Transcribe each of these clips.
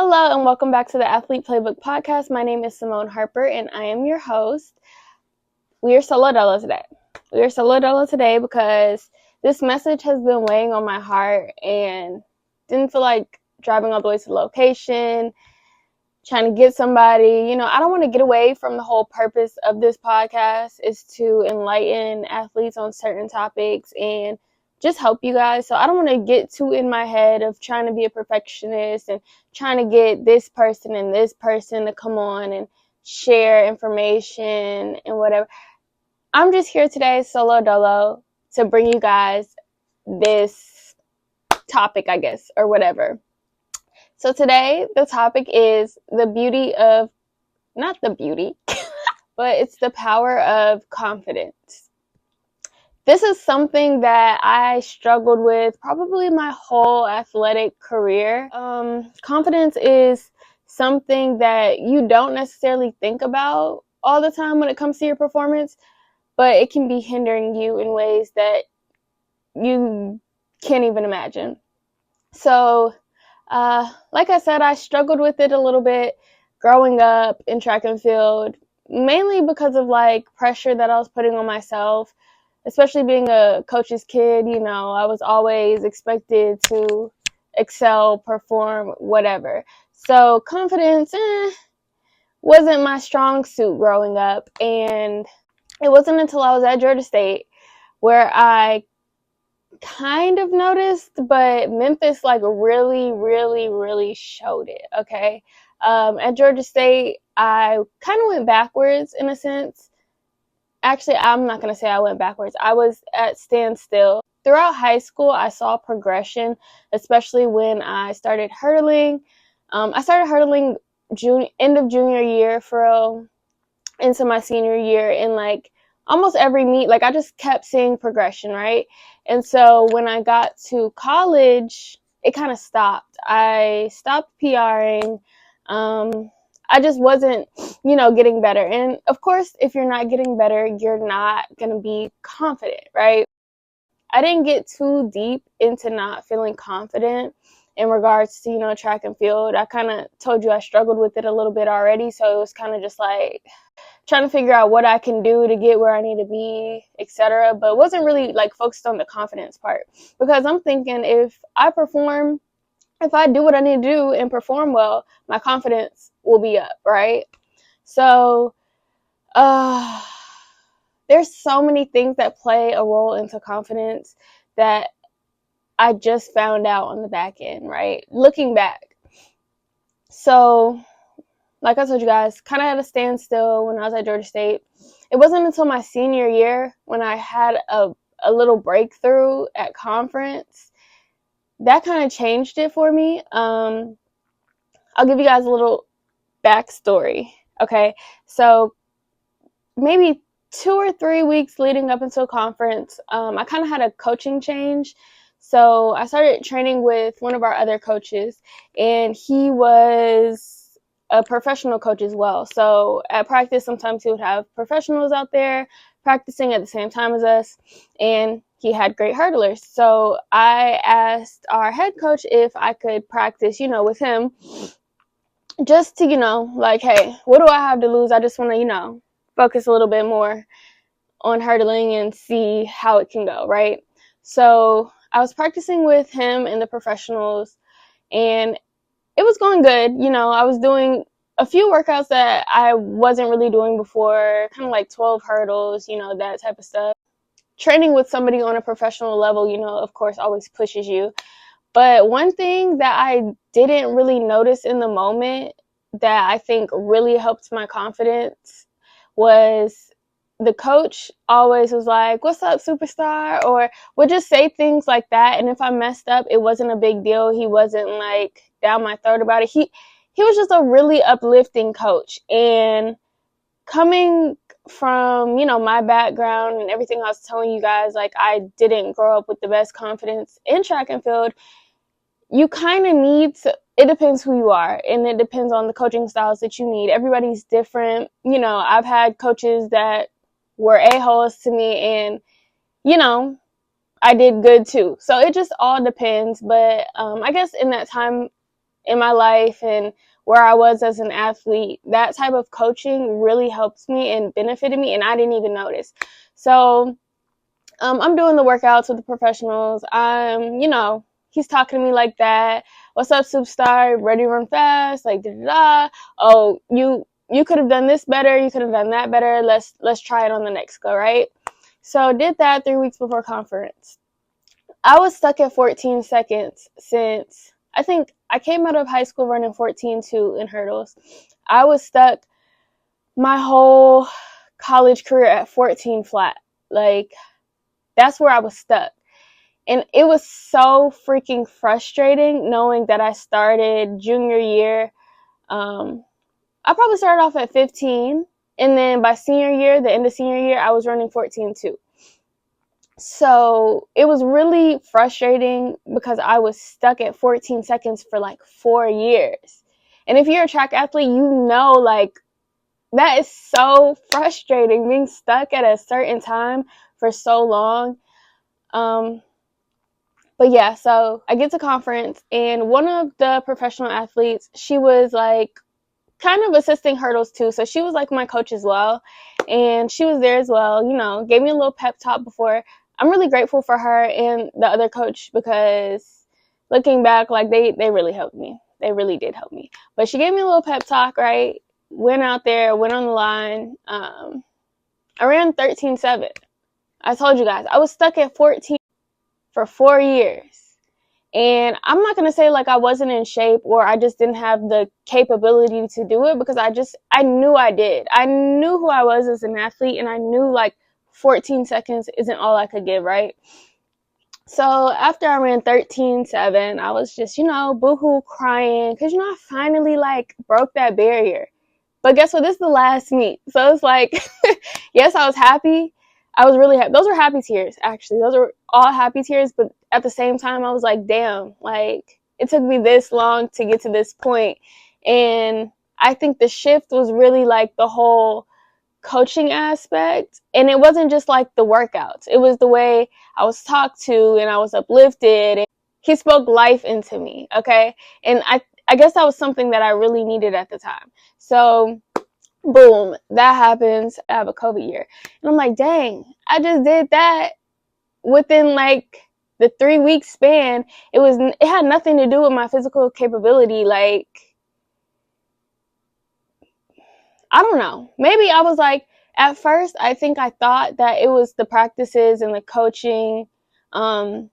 Hello and welcome back to the Athlete Playbook Podcast. My name is Simone Harper and I am your host. We are solo dolo today because this message has been weighing on my heart and didn't feel like driving all the way to the location, trying to get somebody. I don't want to get away from the whole purpose of this podcast is to enlighten athletes on certain topics and just help you guys. So I don't want to get too in my head of trying to be a perfectionist and trying to get this person and this person to come on and share information and whatever. I'm just here today, solo dolo, to bring you guys this topic, I guess, or whatever. So today, the topic is not the beauty, but it's the power of confidence. This is something that I struggled with probably my whole athletic career. Confidence is something that you don't necessarily think about all the time when it comes to your performance, but it can be hindering you in ways that you can't even imagine. So, like I said, I struggled with it a little bit growing up in track and field, mainly because of pressure that I was putting on myself, especially being a coach's kid. I was always expected to excel, perform, whatever. So confidence wasn't my strong suit growing up. And it wasn't until I was at Georgia State where I kind of noticed, but Memphis really, really, really showed it. Okay. At Georgia State, I kind of went backwards in a sense. Actually, I'm not going to say I went backwards. I was at standstill. Throughout high school, I saw progression, especially when I started hurdling. I started hurdling end of junior year into my senior year, and almost every meet, I just kept seeing progression, right? And so when I got to college, it kind of stopped. I stopped PRing. I just wasn't, getting better. And of course, if you're not getting better, you're not going to be confident, right? I didn't get too deep into not feeling confident in regards to, track and field. I kind of told you I struggled with it a little bit already. So it was kind of just trying to figure out what I can do to get where I need to be, etc. But wasn't really focused on the confidence part, because I'm thinking if I do what I need to do and perform well, my confidence will be up, right? So there's so many things that play a role into confidence that I just found out on the back end, right? Looking back. So, like I told you guys, kind of at a standstill when I was at Georgia State. It wasn't until my senior year when I had a little breakthrough at conference that kind of changed it for me. I'll give you guys a little backstory. Okay, so maybe 2 or 3 weeks leading up until conference, I kind of had a coaching change. So I started training with one of our other coaches, and he was a professional coach as well. So at practice, sometimes he would have professionals out there practicing at the same time as us, and he had great hurdlers. So I asked our head coach if I could practice, with him, just to, hey, what do I have to lose? I just want to, focus a little bit more on hurdling and see how it can go, right? So I was practicing with him and the professionals, and it was going good. I was doing a few workouts that I wasn't really doing before, kind of 12 hurdles, that type of stuff. Training with somebody on a professional level, of course, always pushes you. But one thing that I didn't really notice in the moment that I think really helped my confidence was the coach always was like, "What's up, superstar?" Or would just say things like that. And if I messed up, it wasn't a big deal. He wasn't down my throat about it. He was just a really uplifting coach. And coming from, my background and everything I was telling you guys, I didn't grow up with the best confidence in track and field. You kind of need to, it depends who you are, and it depends on the coaching styles that you need. Everybody's different. I've had coaches that were a-holes to me, and, I did good too. So it just all depends. But I guess in that time in my life and where I was as an athlete, that type of coaching really helps me and benefited me, and I didn't even notice. So I'm doing the workouts with the professionals. He's talking to me like that. What's up, superstar? Ready to run fast? Like, da da da. Oh, you could have done this better. You could have done that better. Let's try it on the next go, right? So did that 3 weeks before conference. I was stuck at 14 seconds since I think I came out of high school running 14.2 in hurdles. I was stuck my whole college career at 14 flat. Like, that's where I was stuck. And it was so freaking frustrating knowing that I started junior year. I probably started off at 15. And then by senior year, the end of senior year, I was running 14.2. So it was really frustrating because I was stuck at 14 seconds for like 4 years. And if you're a track athlete, you know, like, that is so frustrating, being stuck at a certain time for so long. But yeah, so I get to conference, and one of the professional athletes, she was like kind of assisting hurdles too. So she was like my coach as well. And she was there as well, gave me a little pep talk before. I'm really grateful for her and the other coach because looking back, like they really helped me. They really did help me. But she gave me a little pep talk, right? Went out there, went on the line. I ran 13.7. I told you guys, I was stuck at 14 for 4 years. And I'm not going to say like I wasn't in shape or I just didn't have the capability to do it, because I knew I did. I knew who I was as an athlete, and I knew like 14 seconds isn't all I could give, right? So after I ran 13.7, I was just, boohoo crying because, I finally like broke that barrier. But guess what? This is the last meet. So it's like, yes, I was happy. I was really happy. Those were happy tears, actually. Those were all happy tears. But at the same time, I was like, damn, like, it took me this long to get to this point. And I think the shift was really like the whole coaching aspect. And it wasn't just like the workouts. It was the way I was talked to and I was uplifted. And he spoke life into me, okay? And I guess that was something that I really needed at the time. So boom, that happens. I have a COVID year. And I'm like, dang, I just did that within like the 3 week span. It had nothing to do with my physical capability. Like, I don't know. Maybe I was like, at first, I think I thought that it was the practices and the coaching that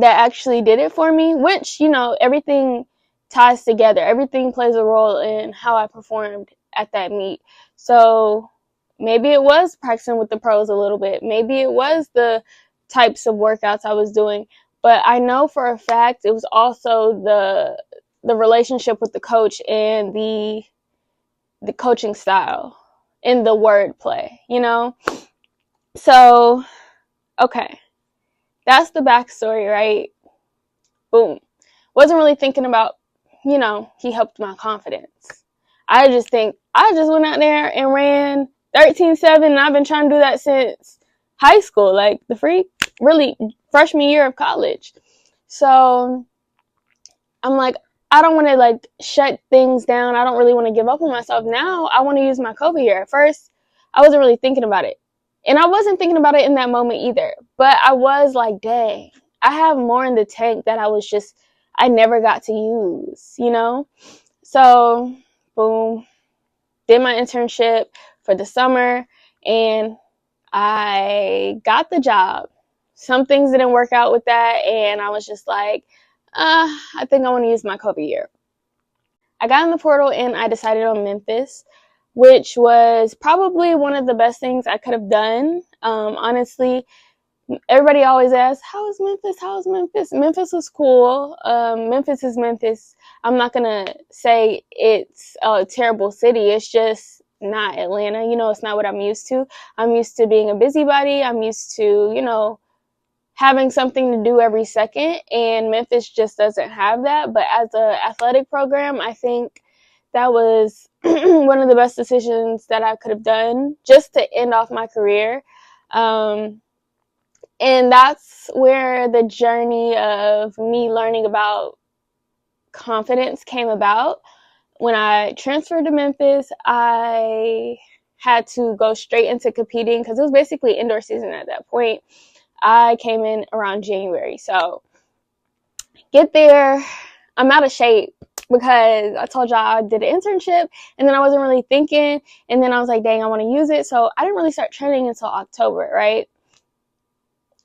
actually did it for me, which, everything ties together. Everything plays a role in how I performed at that meet. So maybe it was practicing with the pros a little bit. Maybe it was the types of workouts I was doing. But I know for a fact it was also the relationship with the coach and the coaching style and the wordplay, So, okay. That's the backstory, right? Boom. Wasn't really thinking about, he helped my confidence. I just went out there and ran 13.7, and I've been trying to do that since high school, like really freshman year of college. So I'm like, I don't want to like shut things down. I don't really want to give up on myself. Now I want to use my COVID year. At first, I wasn't really thinking about it. And I wasn't thinking about it in that moment either. But I was like, dang, I have more in the tank that I never got to use, So, boom, did my internship for the summer, and I got the job. Some things didn't work out with that, and I was just like, I think I want to use my COVID year. I got in the portal, and I decided on Memphis, which was probably one of the best things I could have done. Honestly, everybody always asks, how is Memphis? How is Memphis? Memphis was cool. Memphis is Memphis. I'm not going to say it's a terrible city. It's just not Atlanta. It's not what I'm used to. I'm used to being a busybody. I'm used to, having something to do every second. And Memphis just doesn't have that. But as an athletic program, I think that was one of the best decisions that I could have done just to end off my career. And that's where the journey of me learning about confidence came about. When I transferred to Memphis, I had to go straight into competing because it was basically indoor season at that point. I came in around January. So get there, I'm out of shape because I told y'all I did an internship and then I wasn't really thinking. And then I was like, dang, I want to use it. So I didn't really start training until October, right?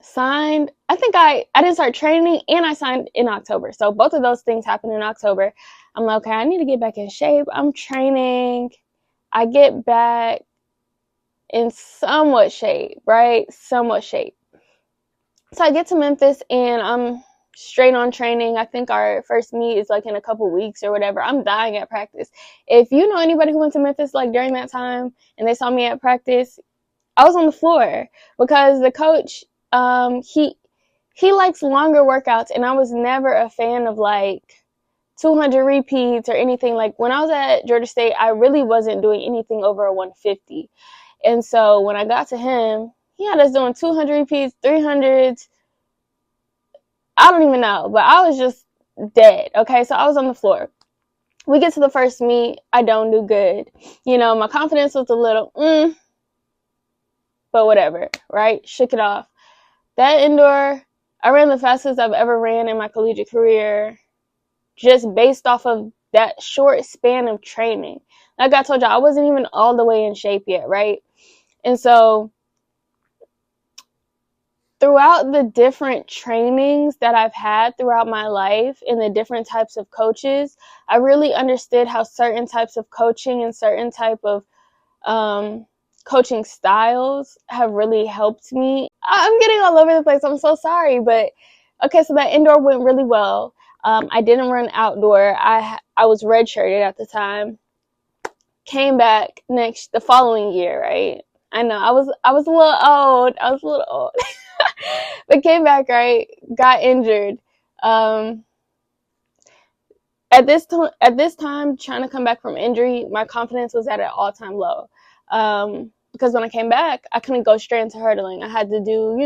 Signed. I think I didn't start training and I signed in October. So both of those things happened in October. I'm like, okay, I need to get back in shape. I'm training. I get back in somewhat shape, right? Somewhat shape. So I get to Memphis and I'm straight on training. I think our first meet is like in a couple weeks or whatever. I'm dying at practice. If you know anybody who went to Memphis like during that time and they saw me at practice, I was on the floor because the coach, he likes longer workouts, and I was never a fan of like 200 repeats or anything. Like when I was at Georgia State, I really wasn't doing anything over a 150. And so when I got to him, he had us doing 200 repeats, 300s. I don't even know, but I was just dead. Okay, so I was on the floor. We get to the first meet, I don't do good. You know, my confidence was a little, but whatever, right? Shook it off. That indoor, I ran the fastest I've ever ran in my collegiate career, just based off of that short span of training. Like I told you, I wasn't even all the way in shape yet, right? And so throughout the different trainings that I've had throughout my life and the different types of coaches, I really understood how certain types of coaching and certain type of coaching styles have really helped me. I'm getting all over the place. I'm so sorry. But okay, so that indoor went really well. I didn't run outdoor. I was redshirted at the time. Came back the following year, right? I know I was a little old. I was a little old. But came back, right? Got injured. At this time, trying to come back from injury, my confidence was at an all-time low. Because when I came back, I couldn't go straight into hurdling. I had to do,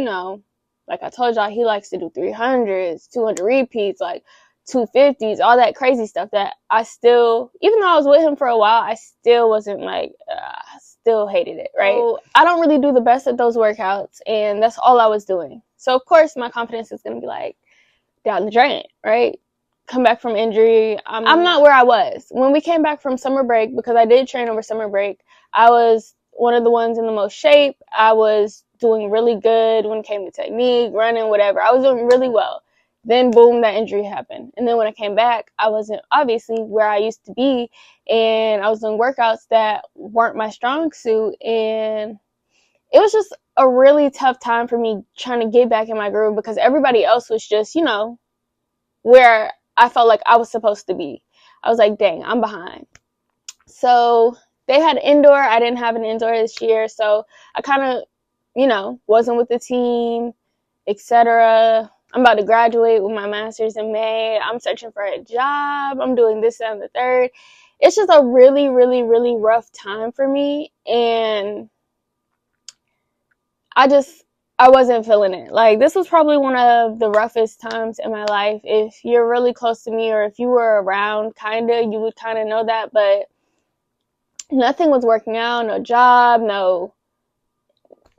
like I told y'all, he likes to do 300s, 200 repeats, like 250s, all that crazy stuff that I still, even though I was with him for a while, I still wasn't like, I still hated it, right? So I don't really do the best at those workouts, and that's all I was doing. So, of course, my confidence is going to be like down the drain, right? Come back from injury. I'm not where I was. When we came back from summer break, because I did train over summer break, I was one of the ones in the most shape. I was doing really good when it came to technique, running, whatever. I was doing really well. Then, boom, that injury happened. And then when I came back, I wasn't obviously where I used to be. And I was doing workouts that weren't my strong suit. And it was just a really tough time for me trying to get back in my groove because everybody else was just, where I felt like I was supposed to be. I was like, dang, I'm behind. So they had indoor. I didn't have an indoor this year. So I kind of, wasn't with the team, etc. I'm about to graduate with my master's in May. I'm searching for a job. I'm doing this and the third. It's just a really, really, really rough time for me. And I wasn't feeling it. Like, this was probably one of the roughest times in my life. If you're really close to me or if you were around, you would kind of know that. But nothing was working out. No job,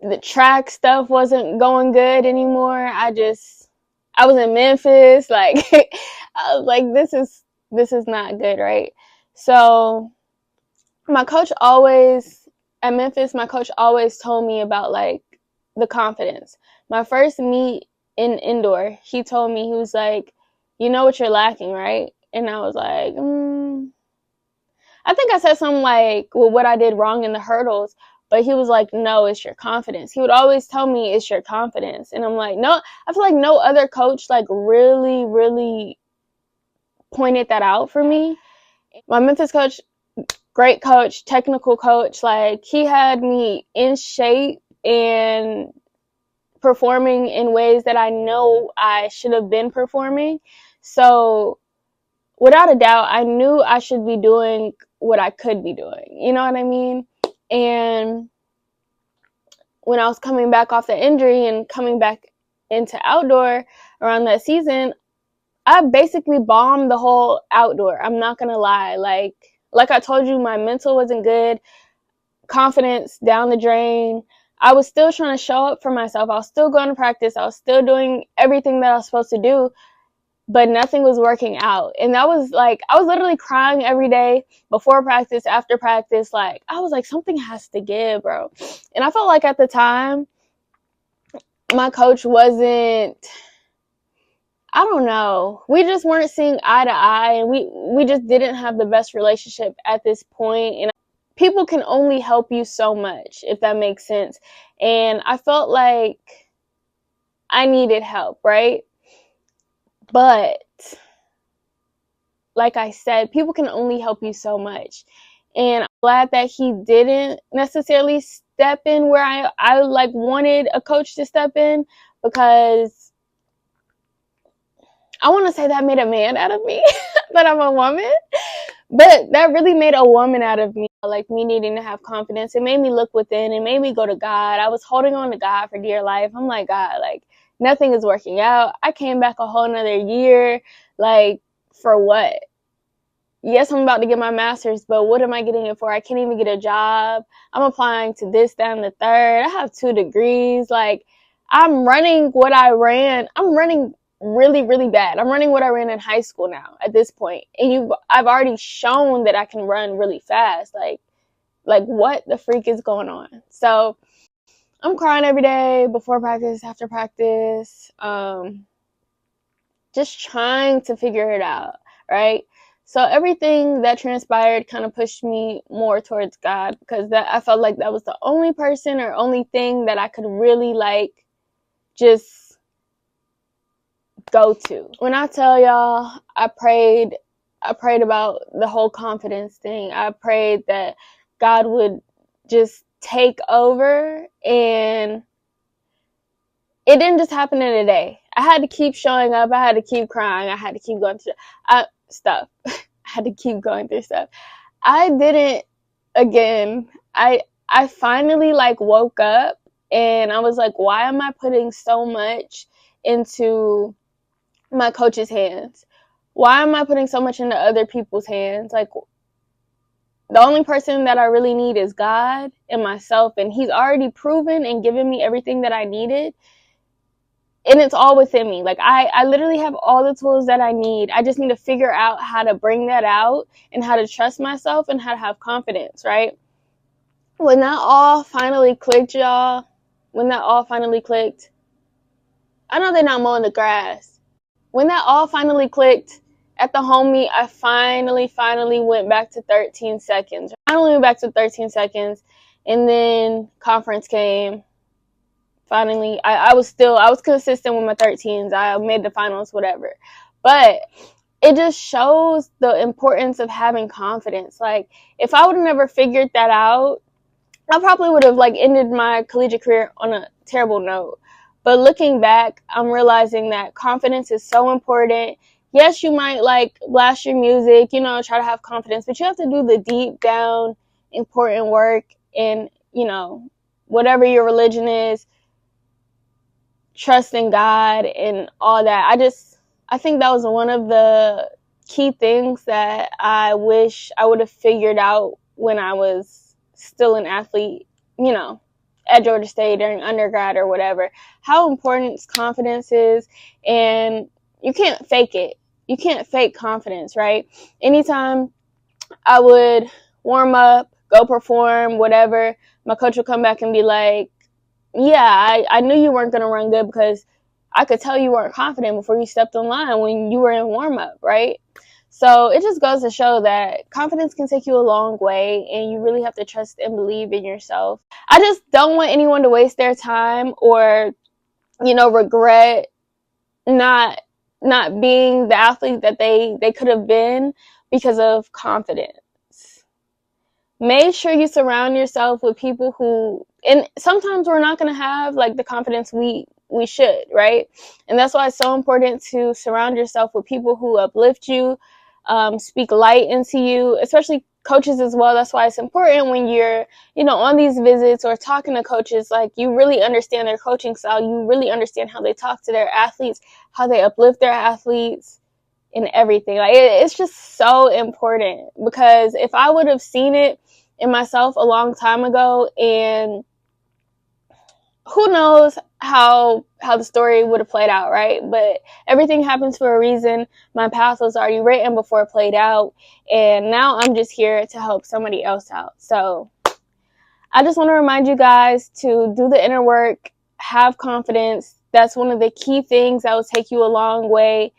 the track stuff wasn't going good anymore. I was in Memphis. Like, I was like, this is not good, right? So at Memphis, my coach always told me about, like, the confidence. My first meet in indoor, he told me, he was like, you know what you're lacking, right? And I was like, I think I said something like, well, what I did wrong in the hurdles, but he was like, no, it's your confidence. He would always tell me it's your confidence. And I'm like, no, I feel like no other coach like really, really pointed that out for me. My Memphis coach, great coach, technical coach, like he had me in shape and performing in ways that I know I should have been performing. So without a doubt, I knew I should be doing what I could be doing. You know what I mean? And when I was coming back off the injury and coming back into outdoor around that season, I basically bombed the whole outdoor. I'm not going to lie. Like I told you, my mental wasn't good. Confidence down the drain. I was still trying to show up for myself. I was still going to practice. I was still doing everything that I was supposed to do, but nothing was working out. And that was like, I was literally crying every day before practice, after practice. Like, I was like, something has to give, bro. And I felt like at the time, my coach wasn't, I don't know. We just weren't seeing eye to eye, and we just didn't have the best relationship at this point. And people can only help you so much, if that makes sense. And I felt like I needed help, right? But like I said, people can only help you so much. And I'm glad that he didn't necessarily step in where I like wanted a coach to step in, because I want to say that made a man out of me, that I'm a woman, but that really made a woman out of me. Like, me needing to have confidence. It made me look within. It made me go to God. I was holding on to God for dear life. I'm like, God, like, nothing is working out. I came back a whole nother year. Like, for what? Yes, I'm about to get my master's, but what am I getting it for? I can't even get a job. I'm applying to this, that, and the third. I have 2 degrees. Like, I'm running what I ran. I'm running really, really bad. I'm running what I ran in high school now at this point. And I've already shown that I can run really fast. Like what the freak is going on? So I'm crying every day, before practice, after practice, just trying to figure it out, right? So everything that transpired kind of pushed me more towards God, because I felt like that was the only person or only thing that I could really like just go to. When I tell y'all, I prayed about the whole confidence thing. I prayed that God would just take over, and it didn't just happen in a day. I had to keep showing up. I had to keep crying. I had to keep going through stuff. I had to keep going through stuff. I didn't, again, I finally like woke up, and I was like, why am I putting so much into my coach's hands? Why am I putting so much into other people's hands? Like, the only person that I really need is God and myself, and he's already proven and given me everything that I needed, and it's all within me. Like, I literally have all the tools that I need. I just need to figure out how to bring that out, and how to trust myself, and how to have confidence, right? When that all finally clicked, y'all, I know they're not mowing the grass. When that all finally clicked at the home meet, I finally went back to 13 seconds. And then conference came. Finally, I was consistent with my 13s. I made the finals, whatever. But it just shows the importance of having confidence. Like, if I would have never figured that out, I probably would have like ended my collegiate career on a terrible note. But looking back, I'm realizing that confidence is so important. Yes, you might like blast your music, try to have confidence, but you have to do the deep down important work, and, whatever your religion is, trust in God and all that. I think that was one of the key things that I wish I would have figured out when I was still an athlete, at Georgia State during undergrad or whatever, how important confidence is. And you can't fake it. You can't fake confidence, right? Anytime I would warm up, go perform, whatever, my coach would come back and be like, yeah, I knew you weren't going to run good, because I could tell you weren't confident before you stepped on line when you were in warm up, right? So it just goes to show that confidence can take you a long way, and you really have to trust and believe in yourself. I just don't want anyone to waste their time or, regret not being the athlete that they could have been because of confidence. Make sure you surround yourself with people who, and sometimes we're not going to have like the confidence we should, right? And that's why it's so important to surround yourself with people who uplift you, speak light into you, especially coaches as well. That's why it's important when you're, on these visits or talking to coaches, like, you really understand their coaching style. You really understand how they talk to their athletes, how they uplift their athletes. in everything. Like, it's just so important, because if I would have seen it in myself a long time ago, and who knows how the story would have played out, right? But everything happens for a reason. My path was already written before it played out, and now I'm just here to help somebody else out. So I just want to remind you guys to do the inner work, have confidence. That's one of the key things that will take you a long way,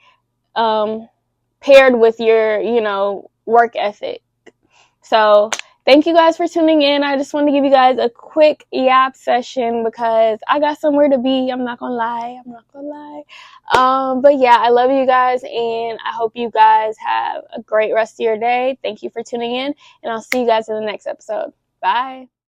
paired with your, work ethic. So thank you guys for tuning in. I just want to give you guys a quick yap session because I got somewhere to be. I'm not gonna lie. But yeah, I love you guys, and I hope you guys have a great rest of your day. Thank you for tuning in, and I'll see you guys in the next episode. Bye.